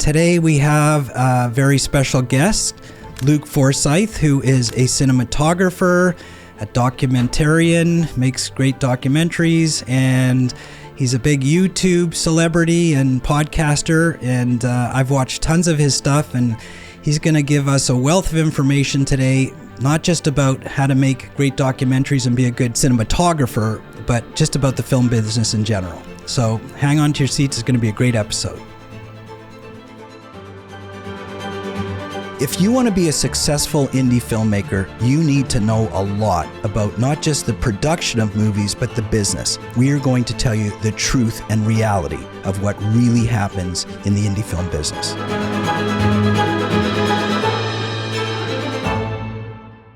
today we have a very special guest, Luc Forsyth, who is a cinematographer, a documentarian, makes great documentaries, and he's a big YouTube celebrity and podcaster, and I've watched tons of his stuff, and he's going to give us a wealth of information today, not just about how to make great documentaries and be a good cinematographer, but just about the film business in general. So hang on to your seats. It's going to be a great episode. If you want to be a successful indie filmmaker, you need to know a lot about not just the production of movies, but the business. We are going to tell you the truth and reality of what really happens in the indie film business.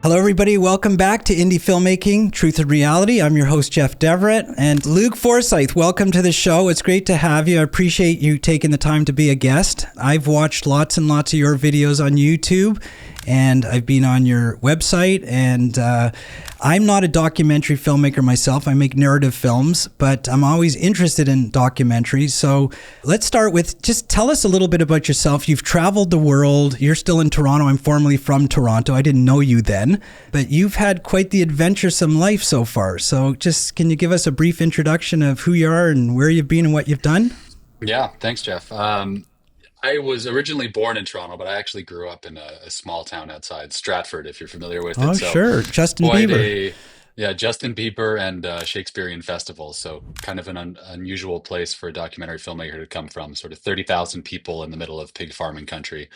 Hello, everybody. Welcome back to Indie Filmmaking, Truth and Reality. I'm your host, Jeff Everett, and Luc Forsyth. Welcome to the show. It's great to have you. I appreciate you taking the time to be a guest. I've watched lots and lots of your videos on YouTube, and I've been on your website, and I'm not a documentary filmmaker myself. I make narrative films, but I'm always interested in documentaries. So let's start with just tell us a little bit about yourself. You've traveled the world. You're still in Toronto. I'm formerly from Toronto. I didn't know you then, but you've had quite the adventuresome life so far. So just can you give us a brief introduction of who you are and where you've been and what you've done? Yeah, thanks, Jeff. I was originally born in Toronto, but I actually grew up in a small town outside Stratford, if you're familiar with Oh, it. So sure. Justin quite Bieber. Justin Bieber and Shakespearean festivals. So kind of an unusual place for a documentary filmmaker to come from, sort of 30,000 people in the middle of pig farming country.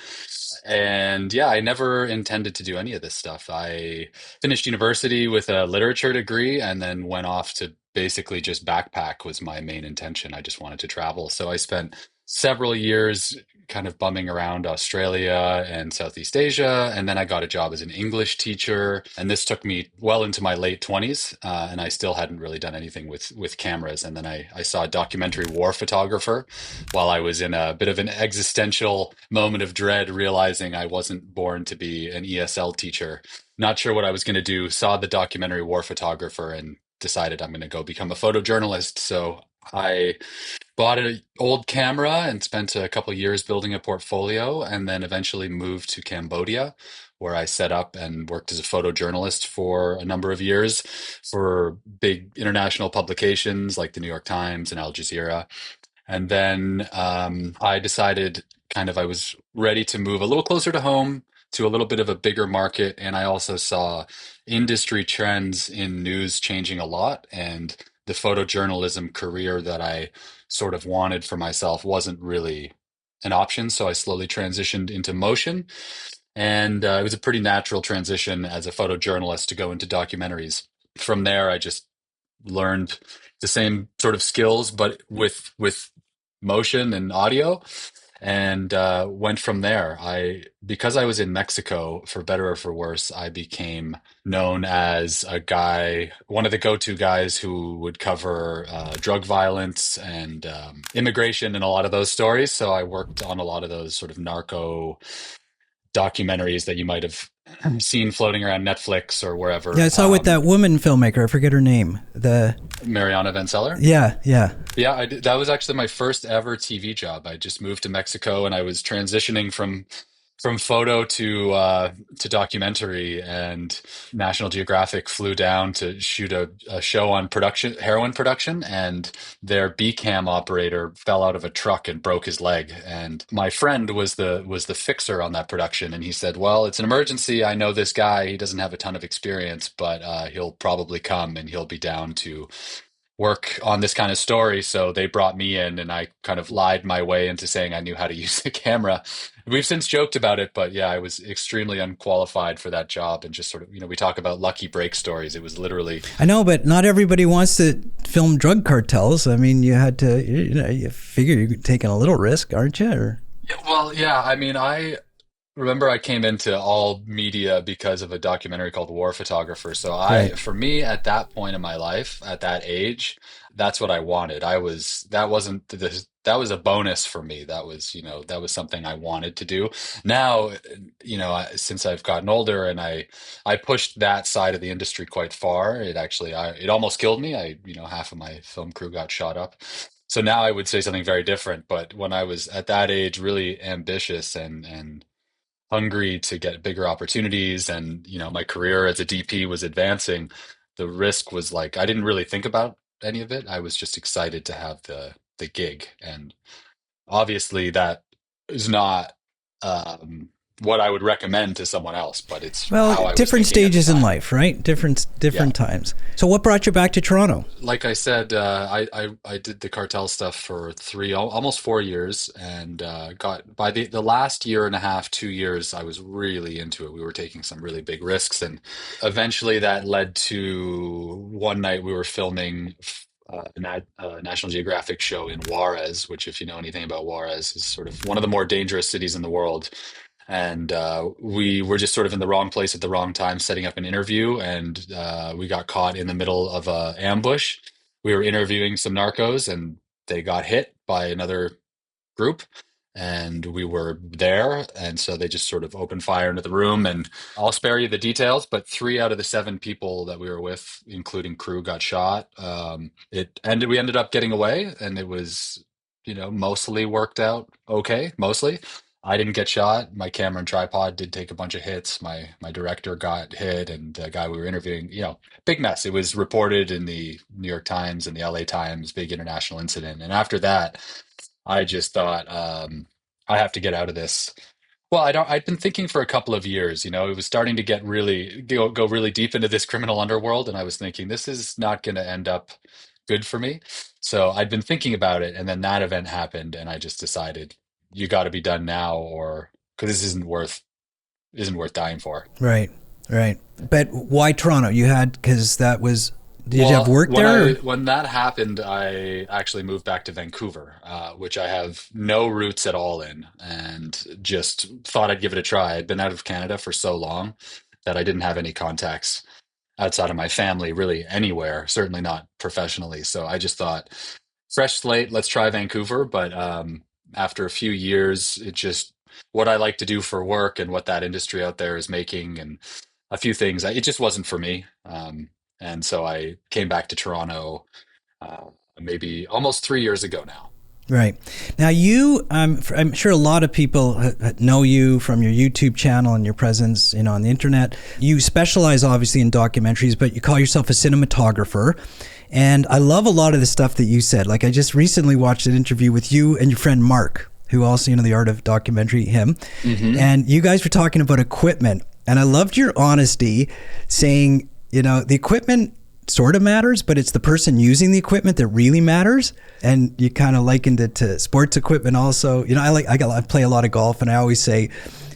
And yeah, I never intended to do any of this stuff. I finished university with a literature degree and then went off to basically just backpack was my main intention. I just wanted to travel. So I spent several years kind of bumming around Australia and Southeast Asia. And then I got a job as an English teacher. And this took me well into my late 20s. And I still hadn't really done anything with cameras. And then I saw a documentary war photographer while I was in a bit of an existential moment of dread, realizing I wasn't born to be an ESL teacher. Not sure what I was going to do. Saw the documentary war photographer and decided I'm going to go become a photojournalist. So I bought an old camera and spent a couple of years building a portfolio, and then eventually moved to Cambodia, where I set up and worked as a photojournalist for a number of years for big international publications like the New York Times and Al Jazeera. And then I decided I was ready to move a little closer to home to a little bit of a bigger market. And I also saw industry trends in news changing a lot. And the photojournalism career that I sort of wanted for myself wasn't really an option. So I slowly transitioned into motion. And it was a pretty natural transition as a photojournalist to go into documentaries. From there, I just learned the same sort of skills, but with motion and audio, and went from there. Because I was in Mexico, for better or for worse, I became known as a guy, one of the go-to guys who would cover drug violence and immigration and a lot of those stories. So I worked on a lot of those sort of narco documentaries that you might have seen floating around Netflix or wherever. Yeah, I saw with that woman filmmaker. I forget her name. Mariana Van Zeller. Yeah. Yeah, that was actually my first ever TV job. I just moved to Mexico and I was transitioning from photo to documentary, and National Geographic flew down to shoot a show on heroin production, and their B cam operator fell out of a truck and broke his leg. And my friend was the fixer on that production, and he said, "Well, it's an emergency. I know this guy. He doesn't have a ton of experience, but he'll probably come and he'll be down to work on this kind of story." So they brought me in, and I kind of lied my way into saying I knew how to use the camera. We've since joked about it, but yeah, I was extremely unqualified for that job, and just sort of, we talk about lucky break stories. It was literally. I know, but not everybody wants to film drug cartels. I mean, you had to, you figure you're taking a little risk, aren't you? Yeah, well, yeah, I mean, I remember I came into all media because of a documentary called War Photographer. So Right. for me, at that point in my life, at that age, that's what I wanted. That wasn't that was a bonus for me. That was something I wanted to do. Now, since I've gotten older and I pushed that side of the industry quite far, it almost killed me. Half of my film crew got shot up. So now I would say something very different. But when I was at that age, really ambitious and hungry to get bigger opportunities, and my career as a DP was advancing, the risk was like I didn't really think about any of it. I was just excited to have the gig, and obviously that is not um, what I would recommend to someone else, but it's Well, how I was different thinking at the stages in time. life, right? Different Yeah. different times. So what brought you back to Toronto? Like I said, I did the cartel stuff for almost 4 years, and got by the last year and a half, 2 years, I was really into it. We were taking some really big risks, and eventually that led to one night we were filming a National Geographic show in Juarez, which, if you know anything about Juarez, is sort of one of the more dangerous cities in the world. And we were just sort of in the wrong place at the wrong time, setting up an interview, and we got caught in the middle of a ambush. We were interviewing some narcos, and they got hit by another group, and we were there, and so they just sort of opened fire into the room. And I'll spare you the details, but 3 out of the 7 people that we were with, including crew, got shot. We ended up getting away, and it was, mostly worked out okay, mostly. I didn't get shot. My camera and tripod did take a bunch of hits. My director got hit, and the guy we were interviewing, big mess. It was reported in the New York Times and the LA Times, big international incident. And after that, I just thought, I have to get out of this. Well, I'd been thinking for a couple of years, it was starting to get really go really deep into this criminal underworld, and I was thinking this is not going to end up good for me. So I'd been thinking about it, and then that event happened, and I just decided you got to be done now, or because this isn't worth dying for. Right, right. But why Toronto? You had because that was. Did you have Well, work there? Or? when that happened, I actually moved back to Vancouver, which I have no roots at all in, and just thought I'd give it a try. I'd been out of Canada for so long that I didn't have any contacts outside of my family really anywhere, certainly not professionally. So I just thought, fresh slate, let's try Vancouver. But after a few years, it just what I like to do for work and what that industry out there is making, and a few things, it just wasn't for me. And so I came back to Toronto maybe almost 3 years ago now. Right. Now, I'm sure a lot of people know you from your YouTube channel and your presence, on the internet. You specialize obviously in documentaries, but you call yourself a cinematographer. And I love a lot of the stuff that you said. Like I just recently watched an interview with you and your friend Mark, who also, the art of documentary, him. Hmm. And you guys were talking about equipment. And I loved your honesty saying, the equipment sort of matters, but it's the person using the equipment that really matters. And you kind of likened it to sports equipment also. I play a lot of golf, and I always say,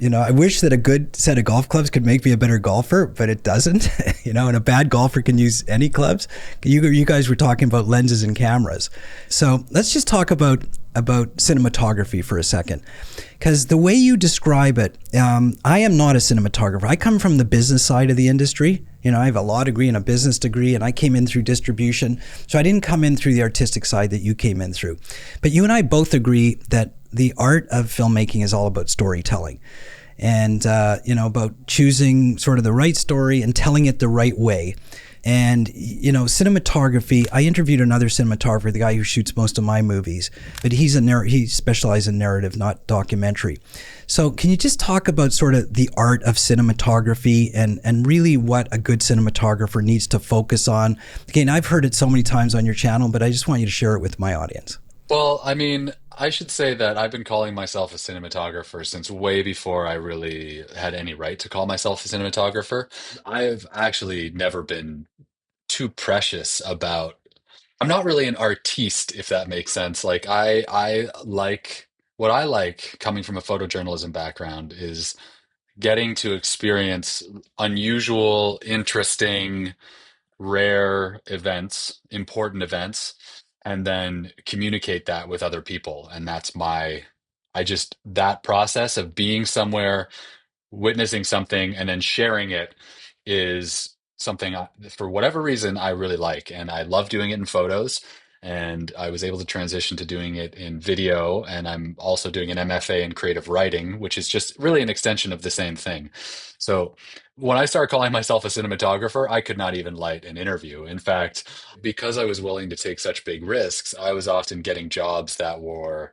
I wish that a good set of golf clubs could make me a better golfer, but it doesn't. And a bad golfer can use any clubs. You guys were talking about lenses and cameras. So let's just talk about cinematography for a second. Because the way you describe it, I am not a cinematographer. I come from the business side of the industry. I have a law degree and a business degree, and I came in through distribution. So I didn't come in through the artistic side that you came in through. But you and I both agree that the art of filmmaking is all about storytelling. And, about choosing sort of the right story and telling it the right way. And, cinematography, I interviewed another cinematographer, the guy who shoots most of my movies, but he specializes in narrative, not documentary. So can you just talk about sort of the art of cinematography and really what a good cinematographer needs to focus on? Again, I've heard it so many times on your channel, but I just want you to share it with my audience. Well, I mean, I should say that I've been calling myself a cinematographer since way before I really had any right to call myself a cinematographer. I've actually never been too precious about. I'm not really an artiste, if that makes sense. Like I like what I like coming from a photojournalism background is getting to experience unusual, interesting, rare events, important events, and then communicate that with other people. And that process of being somewhere, witnessing something, and then sharing it is something for whatever reason I really like. And I love doing it in photos. and I was able to transition to doing it in video. And I'm also doing an MFA in creative writing, which is just really an extension of the same thing. So when I started calling myself a cinematographer, I could not even light an interview. In fact, because I was willing to take such big risks, I was often getting jobs that were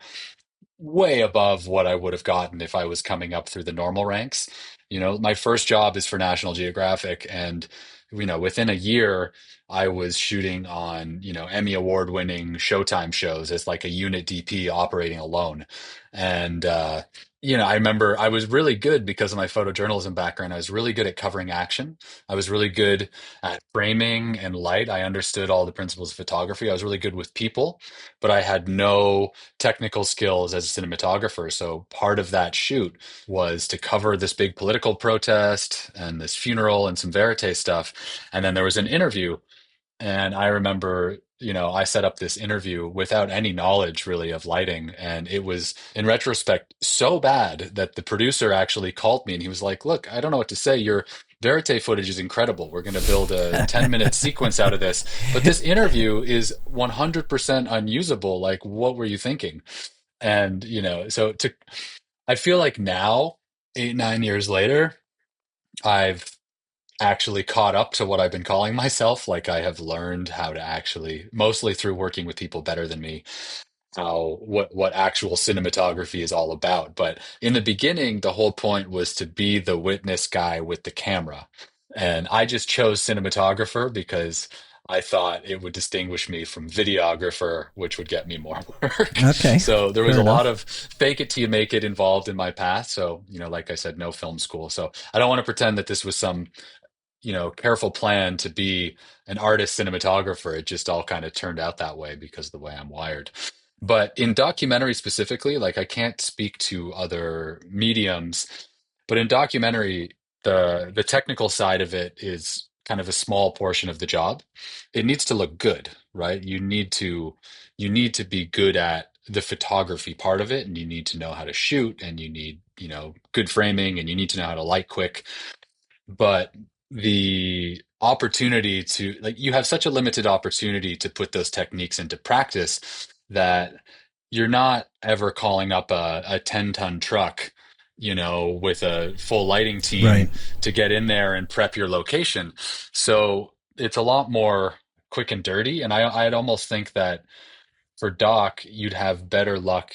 way above what I would have gotten if I was coming up through the normal ranks. My first job is for National Geographic, and within a year, I was shooting on, Emmy award winning Showtime shows as like a unit DP operating alone. And I remember I was really good because of my photojournalism background. I was really good at covering action. I was really good at framing and light. I understood all the principles of photography. I was really good with people, but I had no technical skills as a cinematographer. So part of that shoot was to cover this big political protest and this funeral and some verite stuff. And then there was an interview. And I remember, I set up this interview without any knowledge really of lighting. And it was, in retrospect, so bad that the producer actually called me and he was like, "Look, I don't know what to say. Your verite footage is incredible. We're going to build a 10-minute sequence out of this. But this interview is 100% unusable. Like, what were you thinking?" And, I feel like now, 8, 9 years later, I've actually caught up to what I've been calling myself. Like I have learned how to actually, mostly through working with people better than me, how what actual cinematography is all about. But in the beginning, the whole point was to be the witness guy with the camera. And I just chose cinematographer because I thought it would distinguish me from videographer, which would get me more work. Okay, So there was fair a lot enough. of fake it till you make it involved in my path. So, like I said, no film school. So I don't want to pretend that this was some careful plan to be an artist cinematographer. It just all kind of turned out that way because of the way I'm wired. But in documentary specifically, like I can't speak to other mediums, but in documentary, the technical side of it is kind of a small portion of the job. It needs to look good, right? You need to be good at the photography part of it, and you need to know how to shoot, and you need, good framing, and you need to know how to light quick. But the opportunity to, like, you have such a limited opportunity to put those techniques into practice that you're not ever calling up a 10-ton truck, with a full lighting team Right. to get in there and prep your location. So it's a lot more quick and dirty. And I'd almost think that for doc, you'd have better luck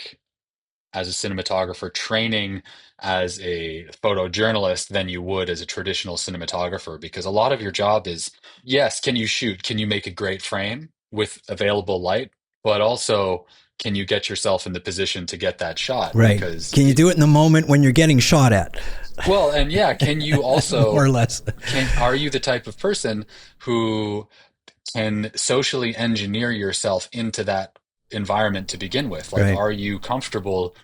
as a cinematographer training as a photojournalist than you would as a traditional cinematographer, because a lot of your job is, yes, can you shoot, can you make a great frame with available light, but also can you get yourself in the position to get that shot? Right. Because Can you do it in the moment when you're getting shot at? well, and yeah, can you More or also, less. can are you the type of person who can socially engineer yourself into that environment to begin with? Like, Right. are you comfortable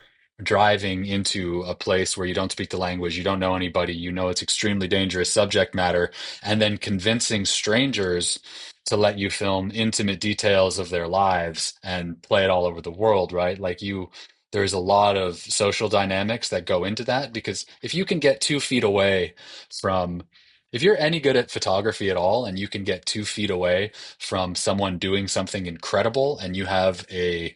driving into a place where you don't speak the language, you don't know anybody, it's extremely dangerous subject matter, and then convincing strangers to let you film intimate details of their lives and play it all over the world, right? There's a lot of social dynamics that go into that, because if you can get 2 feet away from, if you're any good at photography at all and you can get 2 feet away from someone doing something incredible and you have a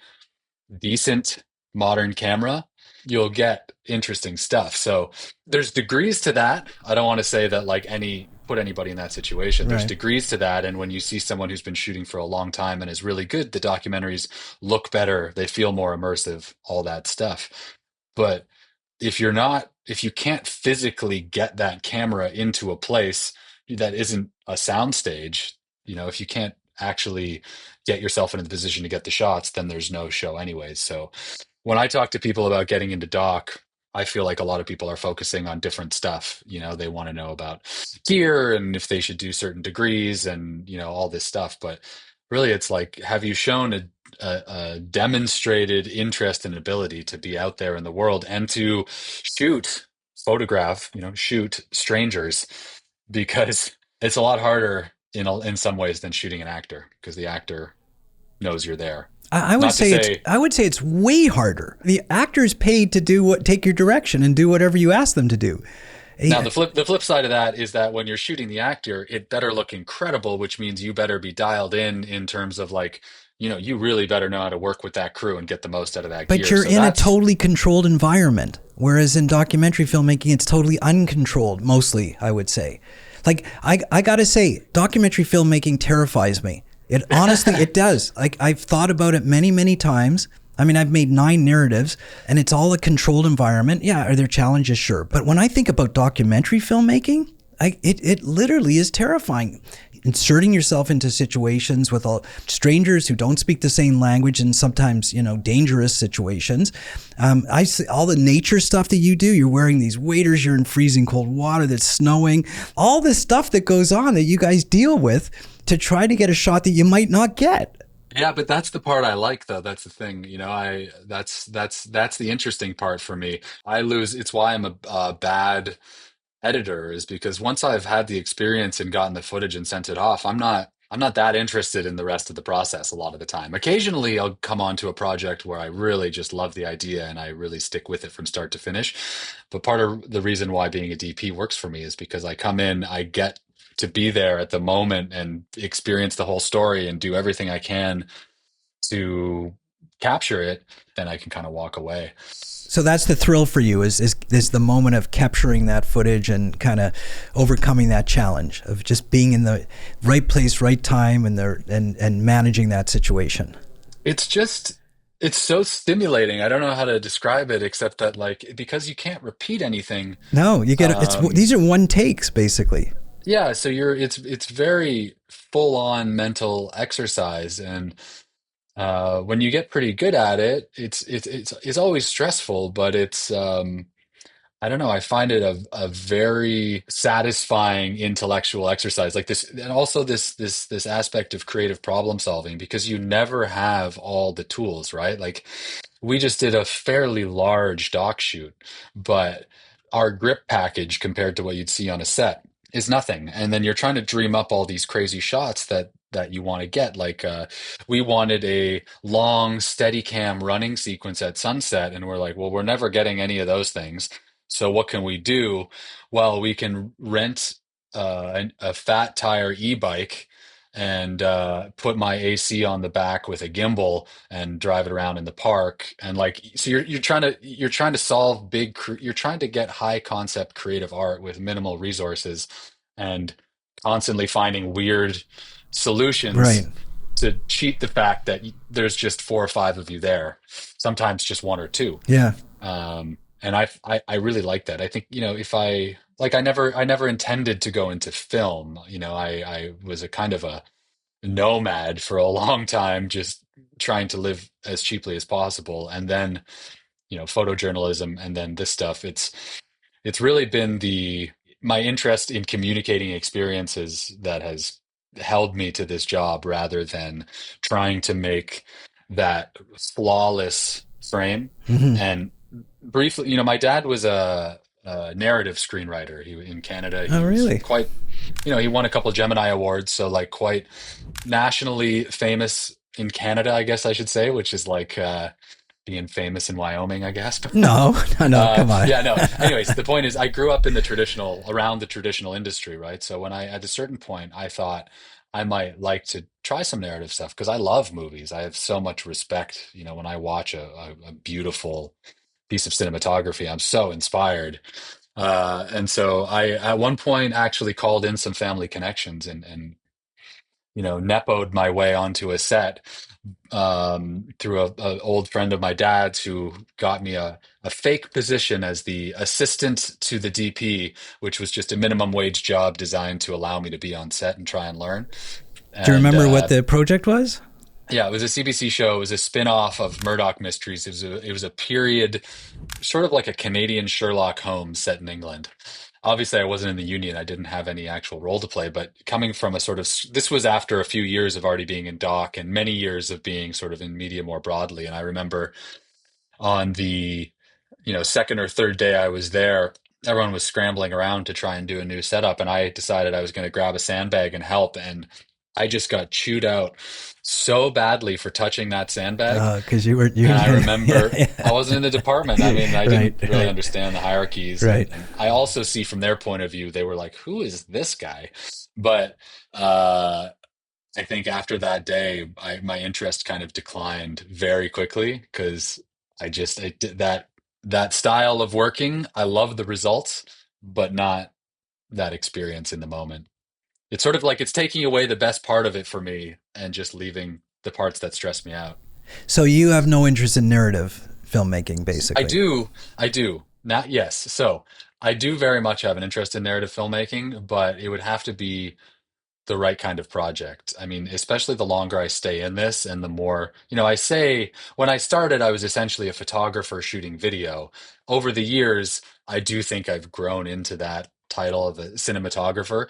decent modern camera, you'll get interesting stuff. So there's degrees to that. I don't want to say that like put anybody in that situation. There's Right. degrees to that. And when you see someone who's been shooting for a long time and is really good, the documentaries look better, they feel more immersive, all that stuff. But if you can't physically get that camera into a place that isn't a soundstage, if you can't actually get yourself into the position to get the shots, then there's no show anyways. So when I talk to people about getting into doc, I feel like a lot of people are focusing on different stuff. They want to know about gear and if they should do certain degrees and, all this stuff. But really, it's like, have you shown a demonstrated interest and ability to be out there in the world and to shoot strangers? Because it's a lot harder in some ways than shooting an actor, because the actor knows you're there. I would Not to say it's say, I would say it's way harder. The actor's paid to take your direction and do whatever you ask them to do. now Eh, the flip side of that is that when you're shooting the actor, it better look incredible, which means you better be dialed in terms of like, you really better know how to work with that crew and get the most out of that But gear. you're So in a that's, totally controlled environment. Whereas in documentary filmmaking, it's totally uncontrolled, mostly, I would say. Like, I gotta say, documentary filmmaking terrifies me. It honestly, it does. Like, I've thought about it many, many times. I mean, I've made 9 narratives and it's all a controlled environment. Yeah, are there challenges? Sure. But when I think about documentary filmmaking, it literally is terrifying. Inserting yourself into situations with all strangers who don't speak the same language and sometimes, dangerous situations. I see all the nature stuff that you do. You're wearing these waders, you're in freezing cold water that's snowing, all this stuff that goes on that you guys deal with to try to get a shot that you might not get. yeah, but that's the part I like though. That's the thing, that's the interesting part for me. It's why I'm a bad editor, is because once I've had the experience and gotten the footage and sent it off, I'm not that interested in the rest of the process a lot of the time. Occasionally I'll come onto a project where I really just love the idea and I really stick with it from start to finish. But part of the reason why being a DP works for me is because I come in, I get to be there at the moment and experience the whole story and do everything I can to capture it, then I can kind of walk away. So that's the thrill for you is the moment of capturing that footage and kind of overcoming that challenge of just being in the right place, right time, and managing that situation. It's just, it's so stimulating. I don't know how to describe it except that, like, because you can't repeat anything. No, you get it's Um, these are one takes basically. yeah, so it's very full on mental exercise, and when you get pretty good at it, it's always stressful, but it's I don't know. I find it a very satisfying intellectual exercise, like this, and also this aspect of creative problem solving, because you never have all the tools, right? Like, we just did a fairly large doc shoot, but our grip package compared to what you'd see on a set is nothing. And then you're trying to dream up all these crazy shots that you want to get. Like, we wanted a long steady cam running sequence at sunset, and we're like, well, we're never getting any of those things. So what can we do? Well, we can rent a fat tire e-bike and put my AC on the back with a gimbal and drive it around in the park. And, like, so you're trying to solve you're trying to get high concept creative art with minimal resources, and constantly finding weird Right. solutions to cheat the fact that there's just 4 or 5 of you there, sometimes just one or two. Yeah. And I really like that. I think, if I never intended to go into film. I was a kind of a nomad for a long time, just trying to live as cheaply as possible. And then, photojournalism, and then this stuff. It's really been the my interest in communicating experiences that has held me to this job, rather than trying to make that flawless frame. Hmm. And briefly, my dad was a narrative screenwriter. In Canada, Oh, he was really? quite, he won a couple of Gemini awards, so, like, quite nationally famous in Canada, I guess I should say, which is like being famous in Wyoming, I guess. No, no, no. Come on. Yeah, no. Anyways, the point is, I grew up around the traditional industry, right? So at a certain point, I thought I might like to try some narrative stuff, because I love movies. I have so much respect, when I watch a beautiful piece of cinematography, I'm so inspired. And so I, at one point, actually called in some family connections, and nepoed my way onto a set, through a old friend of my dad's, who got me a fake position as the assistant to the DP, which was just a minimum wage job designed to allow me to be on set and try and learn. Do you And remember what the project was? yeah, it was a CBC show. It was a spin-off of Murdoch Mysteries. It was a period, sort of like a Canadian Sherlock Holmes set in England. Obviously, I wasn't in the union. I didn't have any actual role to play, but coming from this was after a few years of already being in doc and many years of being sort of in media more broadly. And I remember, on the second or third day I was there, everyone was scrambling around to try and do a new setup, and I decided I was going to grab a sandbag and help. And I just got chewed out so badly for touching that sandbag. Because you And I yeah, remember I yeah. wasn't in the department. I mean, I Right, didn't really right, understand the hierarchies. And, right. and I also see from their point of view, they were like, who is this guy? But uh, I think after that day, my interest kind of declined very quickly because I did that style of working. I love the results, but not that experience in the moment. It's sort of like it's taking away the best part of it for me and just leaving the parts that stress me out. So you have no interest in narrative filmmaking, I basically. do, I do. Not yes. So I do very much have an interest in narrative filmmaking, but it would have to be the right kind of project. I mean, especially the longer I stay in this and the more, I say when I started, I was essentially a photographer shooting video. Over the years, I do think I've grown into that title of a cinematographer.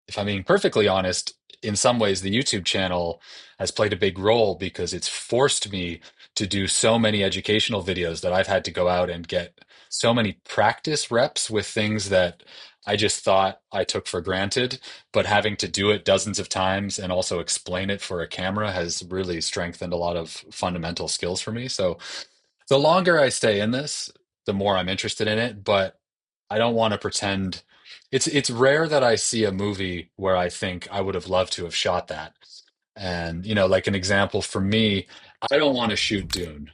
If I'm being perfectly honest, in some ways, the YouTube channel has played a big role because it's forced me to do so many educational videos that I've had to go out and get so many practice reps with things that I just thought I took for granted, but having to do it dozens of times and also explain it for a camera has really strengthened a lot of fundamental skills for me. So the longer I stay in this, the more I'm interested in it, but I don't want to pretend it's rare that I see a movie where I think I would have loved to have shot that. And like an example for me, I don't want to shoot Dune,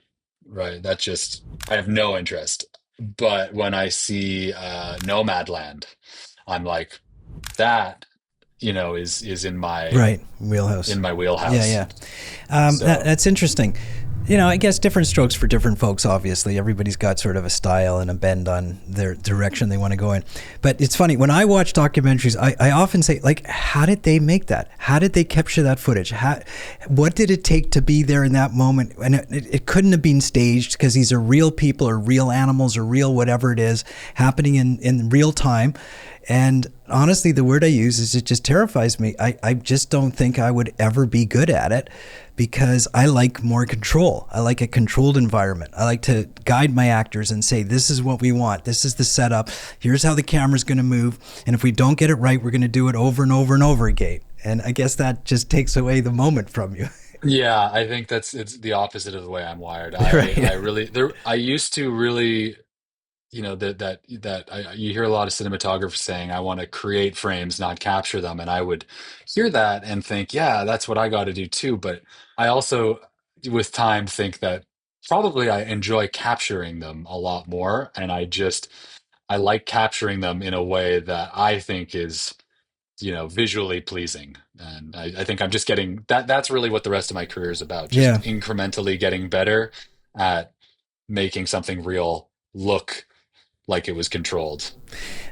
right? That just I have no interest. But when I see Nomadland, I'm like, that, is Right, in wheelhouse. my Yeah, wheelhouse. yeah. So That's interesting. I guess different strokes for different folks, obviously. Everybody's got sort of a style and a bend on their direction they want to go in. But it's funny, when I watch documentaries, I often say, like, how did they make that? How did they capture that footage? What did it take to be there in that moment? And it couldn't have been staged because these are real people or real animals or real whatever it is happening in real time. And honestly, the word I use is it just terrifies me. I just don't think I would ever be good at it because I like more control. I like a controlled environment. I like to guide my actors and say, this is what we want. This is the setup. Here's how the camera's going to move. And if we don't get it right, we're going to do it over and over and over again. And I guess that just takes away the moment from you. yeah, I think it's the opposite of the way I'm wired. I Right. really there I used to really you hear a lot of cinematographers saying I want to create frames, not capture them, and I would hear that and think, yeah, that's what I got to do too. But I also with time think that probably I enjoy capturing them a lot more, and I like capturing them in a way that I think is visually pleasing. And I think I'm just getting that's really what the rest of my career is about, Yeah. just incrementally getting better at making something real look like it was controlled.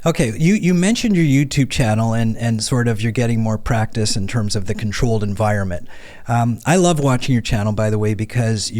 Okay, you mentioned your YouTube channel and sort of you're getting more practice in terms of the controlled environment. I love watching your channel, by the way, because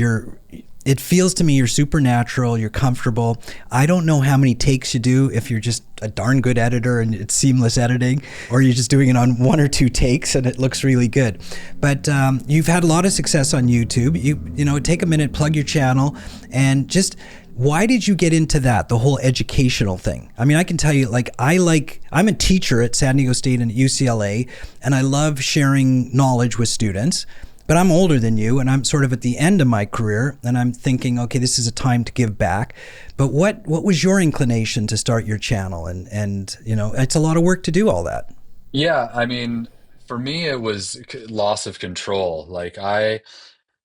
it feels to me you're supernatural, you're comfortable. I don't know how many takes you do if you're just a darn good editor and it's seamless editing, or you're just doing it on one or two takes and it looks really good. But you've had a lot of success on YouTube. Take a minute, plug your channel, and just why did you get into that, the whole educational thing? I mean, I can tell you, I'm a teacher at San Diego State and at UCLA, and I love sharing knowledge with students. But I'm older than you, and I'm sort of at the end of my career, and I'm thinking, okay, this is a time to give back. But what was your inclination to start your channel? And it's a lot of work to do all that. Yeah, I mean, for me, it was loss of control.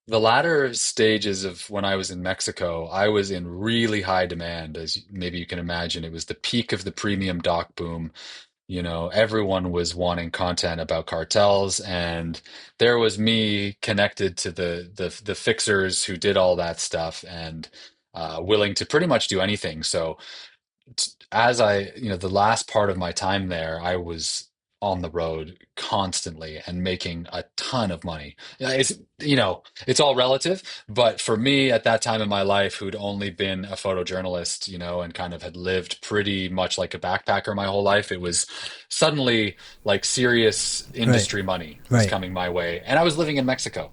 The latter stages of when I was in Mexico, I was in really high demand, as maybe you can imagine. It was the peak of the premium doc boom. Everyone was wanting content about cartels, and there was me connected to the fixers who did all that stuff and willing to pretty much do anything. So as the last part of my time there, I was on the road constantly and making a ton of money. Yeah, it's all relative, but for me at that time in my life, who'd only been a photojournalist, and kind of had lived pretty much like a backpacker my whole life, it was suddenly like serious Right, industry money was right. coming my way. And I was living in Mexico.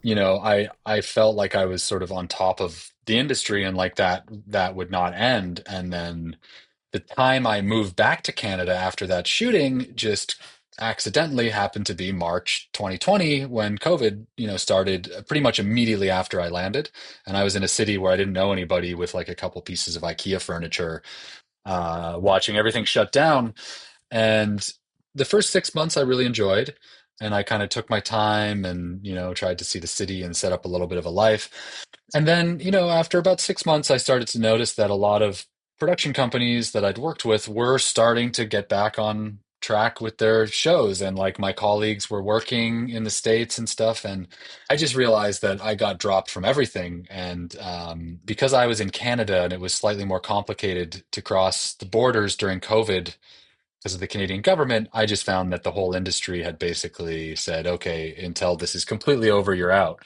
I felt like I was sort of on top of the industry and like that would not end. And then the time I moved back to Canada after that shooting just accidentally happened to be March 2020 when COVID, started pretty much immediately after I landed. And I was in a city where I didn't know anybody with like a couple pieces of IKEA furniture, watching everything shut down. And the first 6 months I really enjoyed. and I kind of took my time and, tried to see the city and set up a little bit of a life. And then, after about 6 months, I started to notice that a lot of production companies that I'd worked with were starting to get back on track with their shows. And like my colleagues were working in the States and stuff. And I just realized that I got dropped from everything. And because I was in Canada and it was slightly more complicated to cross the borders during COVID, because of the Canadian government, I just found that the whole industry had basically said, okay, until this is completely over, you're out.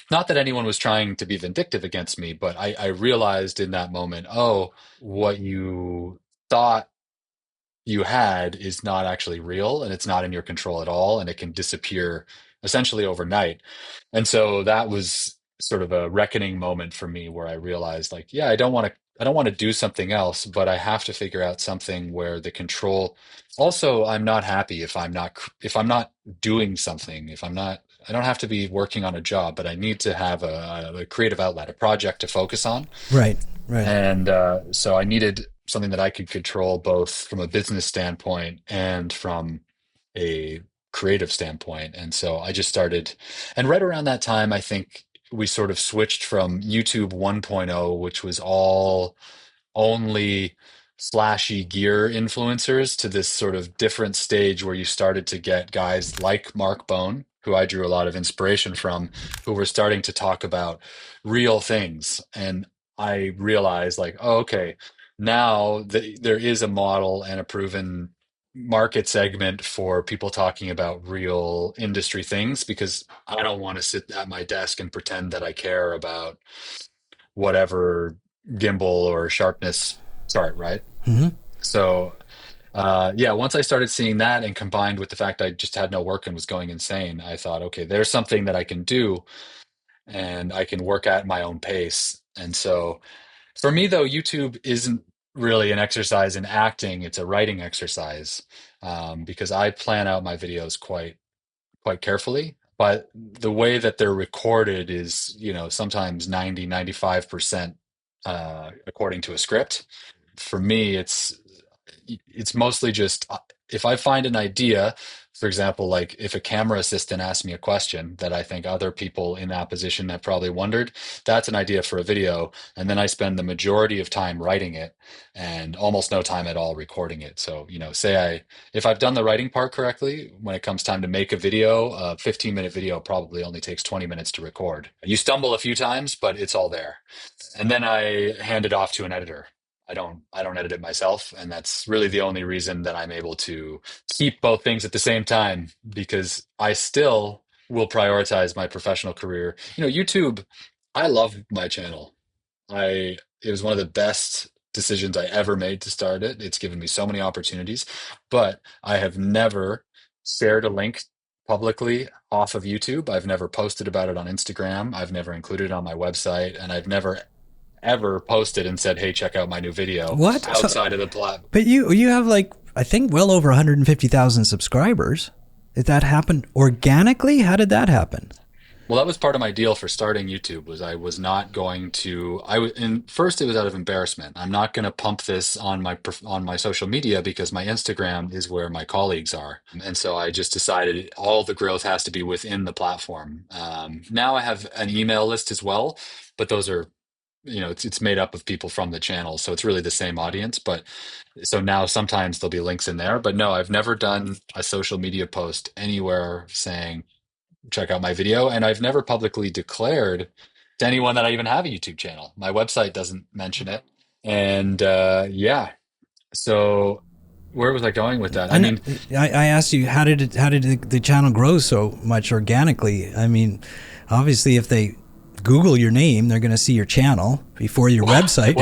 Not that anyone was trying to be vindictive against me, but I realized in that moment, oh, what you thought you had is not actually real and it's not in your control at all. And it can disappear essentially overnight. And so that was sort of a reckoning moment for me where I realized like, yeah, I don't want to do something else, but I have to figure out something where the control also I'm not happy if I'm not doing something, if I'm not I don't have to be working on a job, but I need to have a creative outlet, a project to focus on. Right, right. And so I needed something that I could control both from a business standpoint and from a creative standpoint. And so I just started, and right around that time, I think we sort of switched from YouTube 1.0, which was all only flashy gear influencers, to this sort of different stage where you started to get guys like Mark Bone, who I drew a lot of inspiration from, who were starting to talk about real things. And I realized, like, oh, okay, now there is a model and a proven market segment for people talking about real industry things, because I don't want to sit at my desk and pretend that I care about whatever gimbal or sharpness chart, right? Hmm. So, yeah, once I started seeing that and combined with the fact I just had no work and was going insane, I thought, okay, there's something that I can do and I can work at my own pace. And so for me, though, YouTube isn't really an exercise in acting, it's a writing exercise, because I plan out my videos quite carefully. But the way that they're recorded is, sometimes 90, 95% according to a script. For me, it's mostly just if I find an idea, for example, like if a camera assistant asks me a question that I think other people in that position have probably wondered, that's an idea for a video. And then I spend the majority of time writing it and almost no time at all recording it. So, if I've done the writing part correctly, when it comes time to make a video, a 15-minute video probably only takes 20 minutes to record. You stumble a few times, but it's all there. And then I hand it off to an editor. I don't edit it myself, and that's really the only reason that I'm able to keep both things at the same time, because I still will prioritize my professional career. YouTube, I love my channel. It was one of the best decisions I ever made to start it. It's given me so many opportunities, but I have never shared a link publicly off of YouTube. I've never posted about it on Instagram. I've never included it on my website, and I've never ever posted and said, "Hey, check out my new video," What? So, outside of the platform. but you have like I think well over 150,000 subscribers. Did that happen organically? How did that happen? Well, that was part of my deal for starting YouTube. Was I was not going to. And first it was out of embarrassment. I'm not going to pump this on on my social media because my Instagram is where my colleagues are, and so I just decided all the growth has to be within the platform. Now I have an email list as well, but those are, it's made up of people from the channel, so it's really the same audience. But so now sometimes there'll be links in there, but no, I've never done a social media post anywhere saying check out my video, and I've never publicly declared to anyone that I even have a YouTube channel. My website doesn't mention it, and yeah. So where was I going with that? I I know, mean, I asked you how did the channel grow so much organically? I mean, obviously, if they Google your name, they're going to see your channel before your website.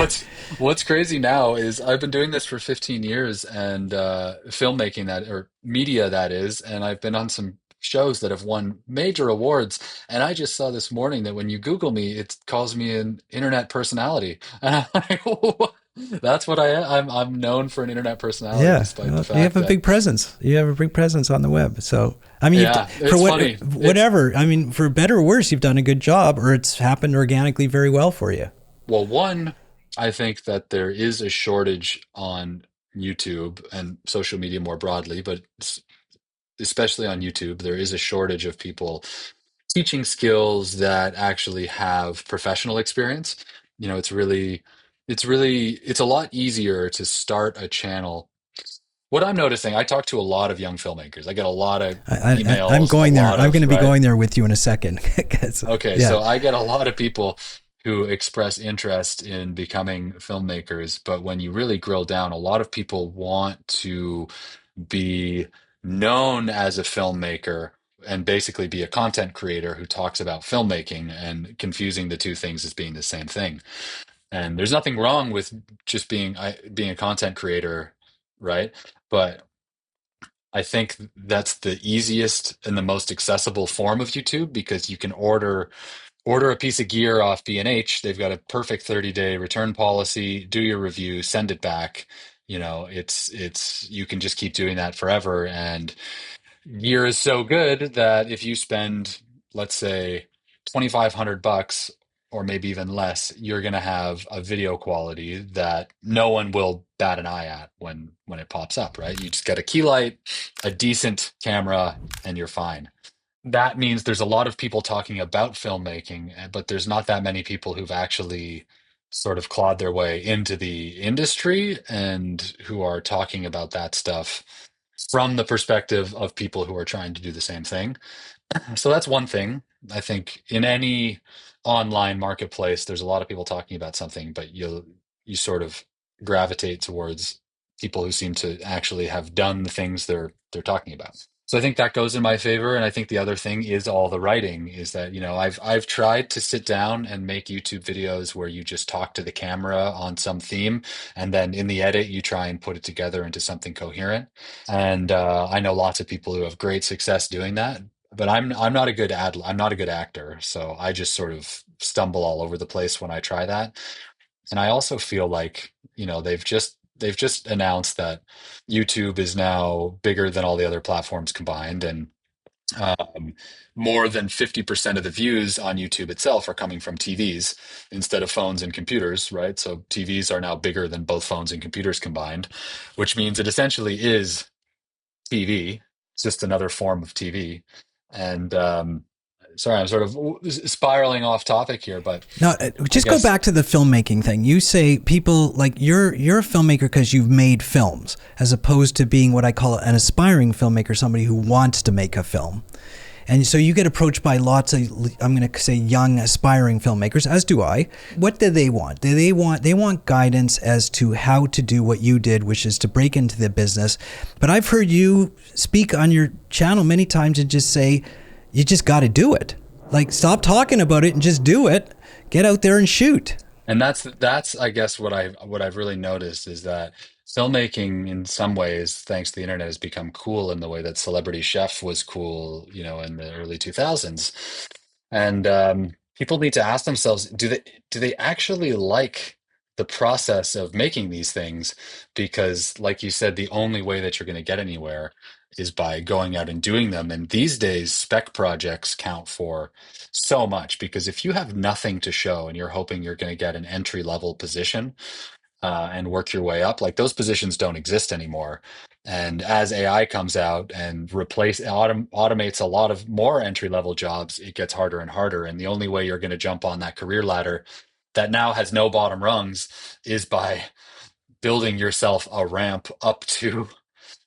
what's crazy now is I've been doing this for 15 years, and filmmaking, that, or media, that is, and I've been on some shows that have won major awards. And I just saw this morning that when you Google me, it calls me an internet personality. And I'm like, that's what I am. I'm known for an internet personality, Yeah, despite the well, you have fact a that, big presence. You have a big presence on the web. So, I mean, yeah, for it's funny. It's whatever. I mean, for better or worse, you've done a good job, or it's happened organically very well for you. Well, one, I think that there is a shortage on YouTube and social media more broadly, but especially on YouTube, there is a shortage of people teaching skills that actually have professional experience. You know, it's a lot easier to start a channel. What I'm noticing, I talk to a lot of young filmmakers. I get a lot of I'm emails, a going there. lot I'm going of, to be right? going there with you in a second. 'Cause, Okay, yeah. so I get a lot of people who express interest in becoming filmmakers, but when you really grill down, a lot of people want to be known as a filmmaker and basically be a content creator who talks about filmmaking and confusing the two things as being the same thing. And there's nothing wrong with just being a content creator, right? But I think that's the easiest and the most accessible form of YouTube because you can order a piece of gear off B&H. They've got a perfect 30-day return policy, do your review, send it back. You know, it's you can just keep doing that forever. And gear is so good that if you spend, let's say, 2,500 bucks or maybe even less, you're going to have a video quality that no one will bat an eye at when it pops up, right? You just get a key light, a decent camera, and you're fine. That means there's a lot of people talking about filmmaking, but there's not that many people who've actually sort of clawed their way into the industry and who are talking about that stuff from the perspective of people who are trying to do the same thing. So that's one thing. I think in any online marketplace, there's a lot of people talking about something, but you sort of gravitate towards people who seem to actually have done the things they're talking about. So I think that goes in my favor. And I think the other thing is all the writing is that, you know, I've tried to sit down and make YouTube videos where you just talk to the camera on some theme, and then in the edit you try and put it together into something coherent. And I know lots of people who have great success doing that, but I'm not a good I'm not a good actor, so I just sort of stumble all over the place when I try that. And I also feel like, you know, they've just announced that YouTube is now bigger than all the other platforms combined, and um, more than 50% of the views on YouTube itself are coming from TVs instead of phones and computers, right? So TVs are now bigger than both phones and computers combined, which means it essentially is TV. It's just another form of TV. And sorry, I'm sort of spiraling off topic here, but No, I just go guess back to the filmmaking thing. You say people like you're a filmmaker because you've made films, as opposed to being what I call an aspiring filmmaker, somebody who wants to make a film. And so you get approached by lots of, I'm going to say, young aspiring filmmakers, as do I. What do they want? They want guidance as to how to do what you did, which is to break into the business. But I've heard you speak on your channel many times and just say, you just got to do it. Like, stop talking about it and just do it. Get out there and shoot. and that's I guess what I've really noticed is that filmmaking in some ways, thanks to the internet, has become cool in the way that Celebrity Chef was cool, you know, in the early 2000s. And people need to ask themselves, do they actually like the process of making these things? Because, like you said, the only way that you're going to get anywhere is by going out and doing them. And these days, spec projects count for so much because if you have nothing to show and you're hoping you're going to get an entry level position and work your way up, like those positions don't exist anymore. And as AI comes out and automates a lot of more entry level jobs, it gets harder and harder. And the only way you're going to jump on that career ladder that now has no bottom rungs is by building yourself a ramp up to,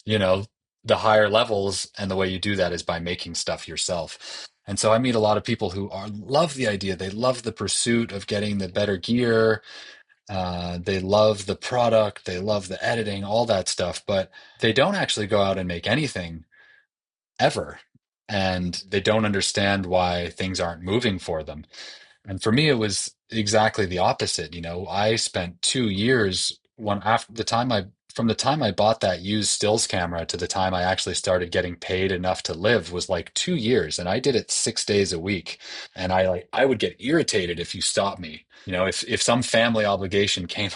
you know, the higher levels. And the way you do that is by making stuff yourself. And so I meet a lot of people who love the idea. They love the pursuit of getting the better gear. They love the product. They love the editing, all that stuff. But they don't actually go out and make anything ever. And they don't understand why things aren't moving for them. And for me, it was exactly the opposite. You know, I spent 2 years when after the time I from the time I bought that used stills camera to the time I actually started getting paid enough to live was like 2 years, and I did it 6 days a week. And I would get irritated if you stopped me. You know, if some family obligation came,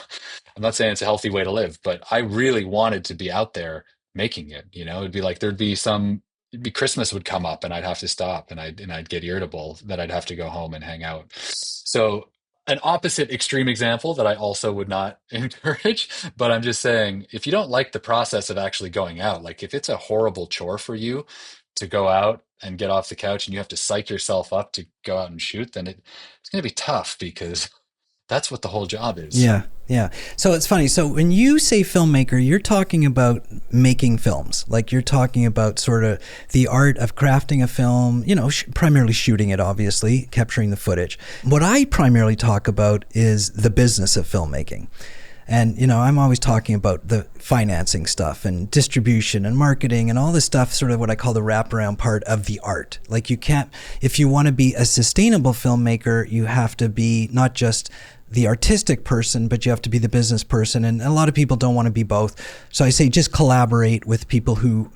I'm not saying it's a healthy way to live, but I really wanted to be out there making it. You know, it'd be like it'd be Christmas would come up and I'd have to stop and I'd get irritable that I'd have to go home and hang out. So An opposite extreme example that I also would not encourage, but I'm just saying, if you don't like the process of actually going out, like if it's a horrible chore for you to go out and get off the couch and you have to psych yourself up to go out and shoot, then it's going to be tough because that's what the whole job is. Yeah, yeah. So it's funny. So when you say filmmaker, you're talking about making films. Like you're talking about sort of the art of crafting a film, you know, primarily shooting it, obviously, capturing the footage. What I primarily talk about is the business of filmmaking. And, you know, I'm always talking about the financing stuff and distribution and marketing and all this stuff, sort of what I call the wraparound part of the art. Like you can't, if you want to be a sustainable filmmaker, you have to be not just the artistic person, but you have to be the business person. And a lot of people don't want to be both. So I say just collaborate with people who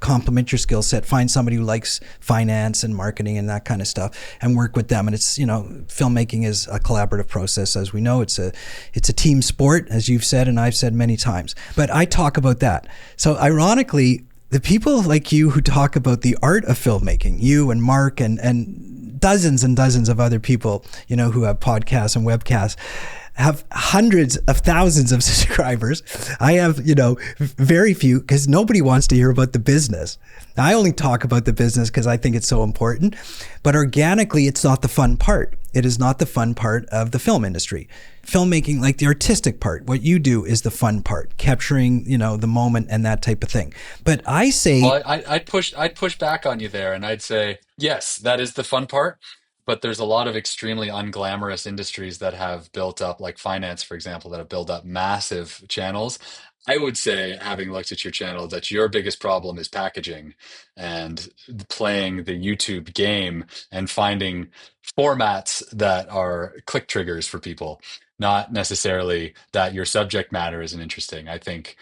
complement your skill set. Find somebody who likes finance and marketing and that kind of stuff and work with them. And it's, you know, filmmaking is a collaborative process. As we know, it's a team sport, as you've said and I've said many times. But I talk about that. So ironically, the people like you who talk about the art of filmmaking, you and Mark and dozens of other people, you know, who have podcasts and webcasts, have hundreds of thousands of subscribers. I have, you know, very few because nobody wants to hear about the business. I only talk about the business because I think it's so important, but organically, it's not the fun part. It is not the fun part of the film industry. Filmmaking, like the artistic part, what you do is the fun part, capturing, you know, the moment and that type of thing. But I say, Well, I'd push back on you there, and I'd say yes, that is the fun part. But there's a lot of extremely unglamorous industries that have built up, like finance, for example, that have built up massive channels. I would say, having looked at your channel, that your biggest problem is packaging and playing the YouTube game and finding formats that are click triggers for people, not necessarily that your subject matter isn't interesting. I think